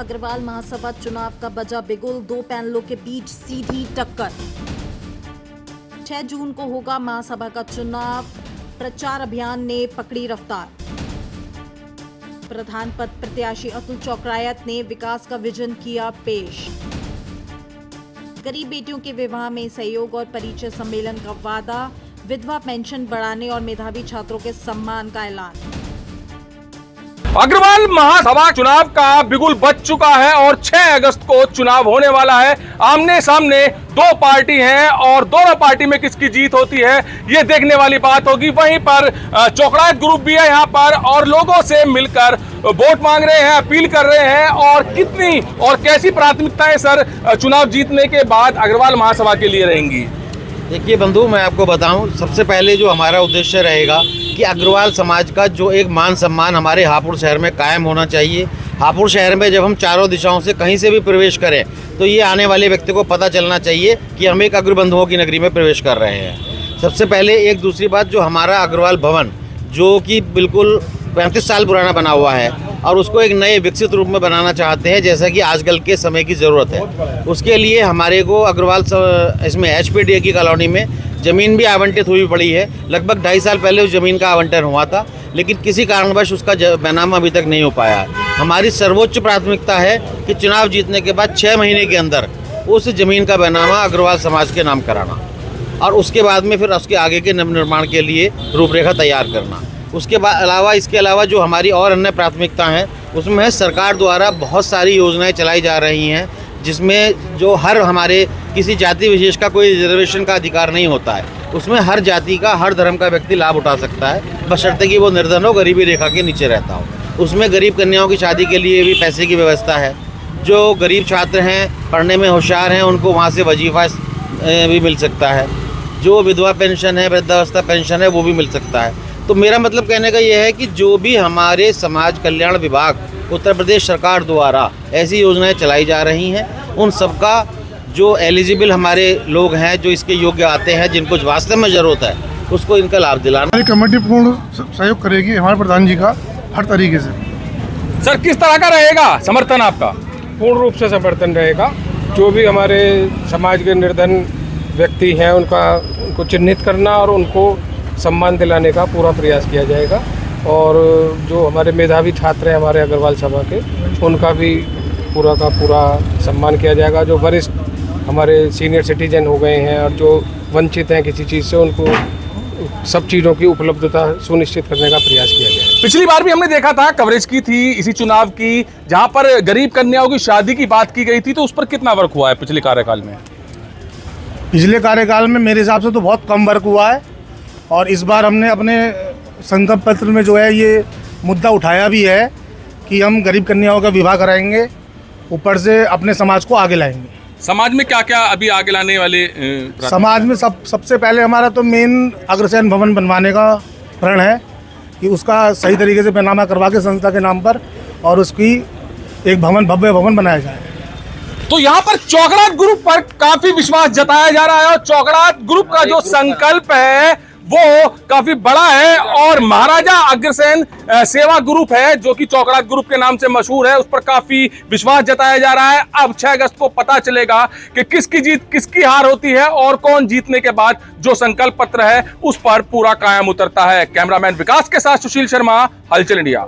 अग्रवाल महासभा चुनाव का बजा बिगुल, दो पैनलों के बीच सीधी टक्कर। 6 जून को होगा महासभा का चुनाव, प्रचार अभियान ने पकड़ी रफ्तार। प्रधान पद प्रत्याशी अतुल चौकरायत ने विकास का विजन किया पेश। गरीब बेटियों के विवाह में सहयोग और परिचय सम्मेलन का वादा, विधवा पेंशन बढ़ाने और मेधावी छात्रों के सम्मान का ऐलान। अग्रवाल महासभा चुनाव का बिगुल बज चुका है और 6 अगस्त को चुनाव होने वाला है। आमने सामने दो पार्टी हैं और दोनों पार्टी में किसकी जीत होती है ये देखने वाली बात होगी। वहीं पर चौकरायत ग्रुप भी है यहाँ पर और लोगों से मिलकर वोट मांग रहे हैं, अपील कर रहे हैं। और कितनी और कैसी प्राथमिकताएं सर चुनाव जीतने के बाद अग्रवाल महासभा के लिए रहेंगी? देखिए बंधु, मैं आपको बताऊं, सबसे पहले जो हमारा उद्देश्य रहेगा कि अग्रवाल समाज का जो एक मान सम्मान हमारे हापुड़ शहर में कायम होना चाहिए। हापुड़ शहर में जब हम चारों दिशाओं से कहीं से भी प्रवेश करें तो ये आने वाले व्यक्ति को पता चलना चाहिए कि हम एक अग्रबंधुओं की नगरी में प्रवेश कर रहे हैं। सबसे पहले एक दूसरी बात, जो हमारा अग्रवाल भवन जो कि बिल्कुल 35 साल पुराना बना हुआ है और उसको एक नए विकसित रूप में बनाना चाहते हैं, जैसा कि आजकल के समय की ज़रूरत है। उसके लिए हमारे को अग्रवाल इसमें HPDA की कॉलोनी में ज़मीन भी आवंटित हुई पड़ी है। लगभग 2.5 साल पहले उस ज़मीन का आवंटन हुआ था, लेकिन किसी कारणवश उसका बैनामा अभी तक नहीं हो पाया है। हमारी सर्वोच्च प्राथमिकता है कि चुनाव जीतने के बाद 6 महीने के अंदर उस ज़मीन का बैनामा अग्रवाल समाज के नाम कराना और उसके बाद में फिर उसके आगे के नवनिर्माण के लिए रूपरेखा तैयार करना। उसके बाद इसके अलावा जो हमारी और अन्य प्राथमिकता हैं उसमें सरकार द्वारा बहुत सारी योजनाएं चलाई जा रही हैं, जिसमें जो हर हमारे किसी जाति विशेष का कोई रिजर्वेशन का अधिकार नहीं होता है। उसमें हर जाति का, हर धर्म का व्यक्ति लाभ उठा सकता है, बशर्ते कि वो निर्धन हो, गरीबी रेखा के नीचे रहता हो। उसमें गरीब कन्याओं की शादी के लिए भी पैसे की व्यवस्था है। जो गरीब छात्र हैं, पढ़ने में होशियार हैं, उनको वहाँ से वजीफा भी मिल सकता है। जो विधवा पेंशन है, वृद्धावस्था पेंशन है, वो भी मिल सकता है। तो मेरा मतलब कहने का यह है कि जो भी हमारे समाज कल्याण विभाग उत्तर प्रदेश सरकार द्वारा ऐसी योजनाएं चलाई जा रही हैं, उन सबका जो एलिजिबल हमारे लोग हैं, जो इसके योग्य आते हैं, जिनको वास्तव में ज़रूरत है, उसको इनका लाभ दिलाना। हमारी कमेटी पूर्ण सहयोग करेगी हमारे प्रधान जी का हर तरीके से। सर किस तरह का रहेगा समर्थन आपका? पूर्ण रूप से समर्थन रहेगा। जो भी हमारे समाज के निर्धन व्यक्ति हैं उनको चिन्हित करना और उनको सम्मान दिलाने का पूरा प्रयास किया जाएगा। और जो हमारे मेधावी छात्र हैं हमारे अग्रवाल सभा के, उनका भी पूरा का पूरा सम्मान किया जाएगा। जो वरिष्ठ हमारे सीनियर सिटीजन हो गए हैं और जो वंचित हैं किसी चीज़ से, उनको सब चीज़ों की उपलब्धता सुनिश्चित करने का प्रयास किया जाएगा। पिछली बार भी हमने देखा था, कवरेज की थी इसी चुनाव की, जहां पर गरीब कन्याओं की शादी की बात की गई थी, तो उस पर कितना वर्क हुआ है पिछले कार्यकाल में? पिछले कार्यकाल में मेरे हिसाब से तो बहुत कम वर्क हुआ है और इस बार हमने अपने संकल्प पत्र में जो है ये मुद्दा उठाया भी है कि हम गरीब कन्याओं का विवाह कराएंगे, ऊपर से अपने समाज को आगे लाएंगे। समाज में क्या क्या अभी आगे लाने वाले? समाज में सबसे पहले हमारा तो मेन अग्रसेन भवन बनवाने का प्रण है कि उसका सही तरीके से बैनामा करवा के संस्था के नाम पर और उसकी एक भव्य भवन बनाया जाए। तो यहाँ पर चौकरायत ग्रुप पर काफी विश्वास जताया जा रहा है और चौकरायत ग्रुप का जो संकल्प है वो काफी बड़ा है। और महाराजा अग्रसेन सेवा ग्रुप है जो कि चौकरायत ग्रुप के नाम से मशहूर है, उस पर काफी विश्वास जताया जा रहा है। अब 6 अगस्त को पता चलेगा कि किसकी जीत किसकी हार होती है और कौन जीतने के बाद जो संकल्प पत्र है उस पर पूरा कायम उतरता है। कैमरामैन विकास के साथ सुशील शर्मा, हलचल इंडिया।